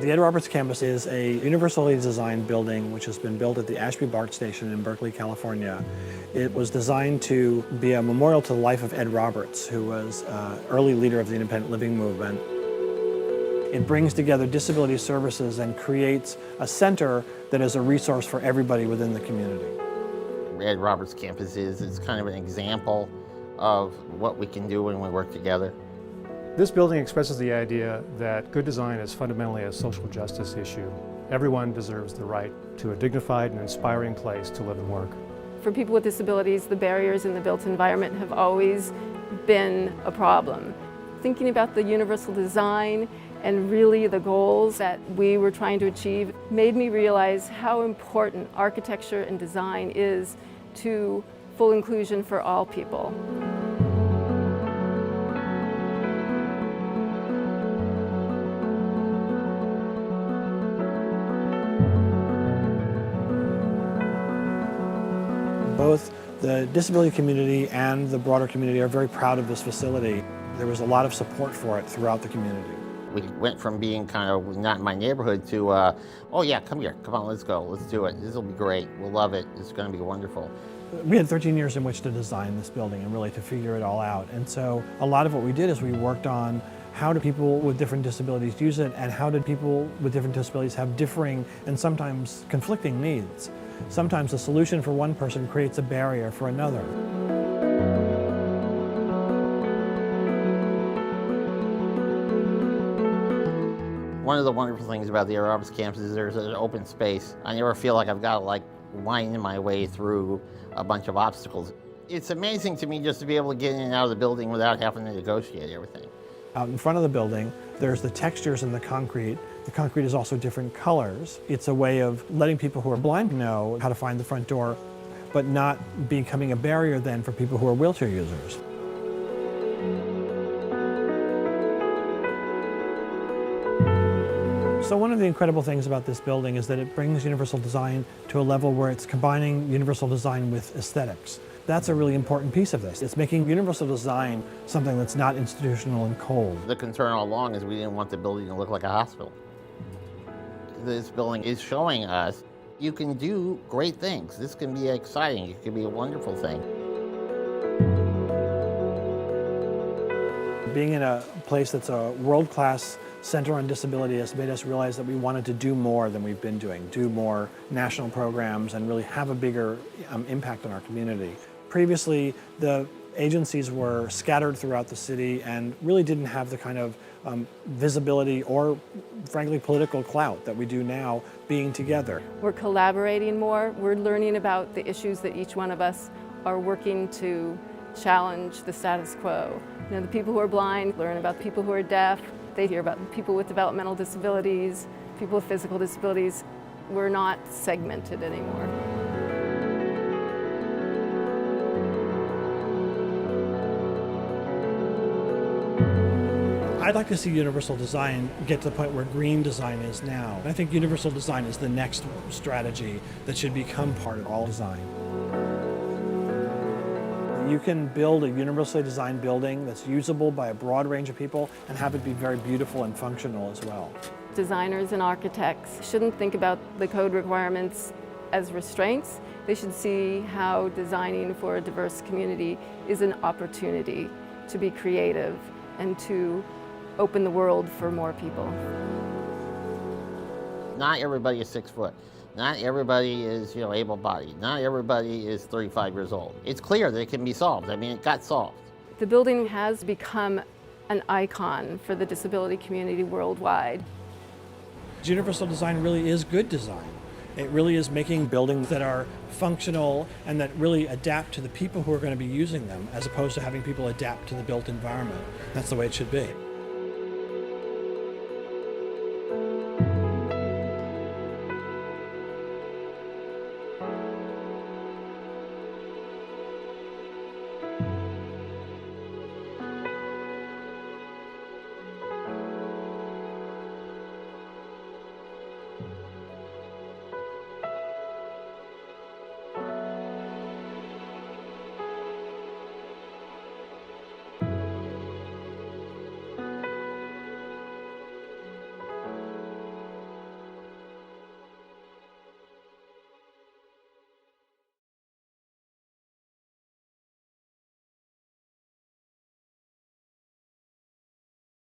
The Ed Roberts campus is a universally designed building which has been built at the Ashby BART station in Berkeley, California. It was designed to be a memorial to the life of Ed Roberts, who was an early leader of the independent living movement. It brings together disability services and creates a center that is a resource for everybody within the community. Ed Roberts campus is kind of an example of what we can do when we work together. This building expresses the idea that good design is fundamentally a social justice issue. Everyone deserves the right to a dignified and inspiring place to live and work. For people with disabilities, the barriers in the built environment have always been a problem. Thinking about the universal design and really the goals that we were trying to achieve made me realize how important architecture and design is to full inclusion for all people. Both the disability community and the broader community are very proud of this facility. There was a lot of support for it throughout the community. We went from being kind of not in my neighborhood to, oh yeah, come here, come on, let's go, let's do it. This will be great, we'll love it, it's going to be wonderful. We had 13 years in which to design this building and really to figure it all out. And so a lot of what we did is we worked on how do people with different disabilities use it, and how did people with different disabilities have differing and sometimes conflicting needs. Sometimes the solution for one person creates a barrier for another. One of the wonderful things about the Ed Roberts campus is there's an open space. I never feel like I've got to wind my way through a bunch of obstacles. It's amazing to me just to be able to get in and out of the building without having to negotiate everything. Out in front of the building, there's the textures in the concrete. The concrete is also different colors. It's a way of letting people who are blind know how to find the front door, but not becoming a barrier then for people who are wheelchair users. So one of the incredible things about this building is that it brings universal design to a level where it's combining universal design with aesthetics. That's a really important piece of this. It's making universal design something that's not institutional and cold. The concern all along is we didn't want the building to look like a hospital. This building is showing us you can do great things. This can be exciting, it can be a wonderful thing. Being in a place that's a world-class Center on Disability has made us realize that we wanted to do more than we've been doing, do more national programs and really have a bigger impact on our community. Previously, the agencies were scattered throughout the city and really didn't have the kind of visibility or, frankly, political clout that we do now being together. We're collaborating more. We're learning about the issues that each one of us are working to challenge the status quo. You know, the people who are blind learn about the people who are deaf. They hear about people with developmental disabilities, people with physical disabilities. We're not segmented anymore. I'd like to see universal design get to the point where green design is now. I think universal design is the next strategy that should become part of all design. You can build a universally designed building that's usable by a broad range of people and have it be very beautiful and functional as well. Designers and architects shouldn't think about the code requirements as restraints. They should see how designing for a diverse community is an opportunity to be creative and to open the world for more people. Not everybody is 6 foot. Not everybody is, able-bodied. Not everybody is 35 years old. It's clear that it can be solved. I mean, it got solved. The building has become an icon for the disability community worldwide. Universal design really is good design. It really is making buildings that are functional and that really adapt to the people who are going to be using them, as opposed to having people adapt to the built environment. That's the way it should be.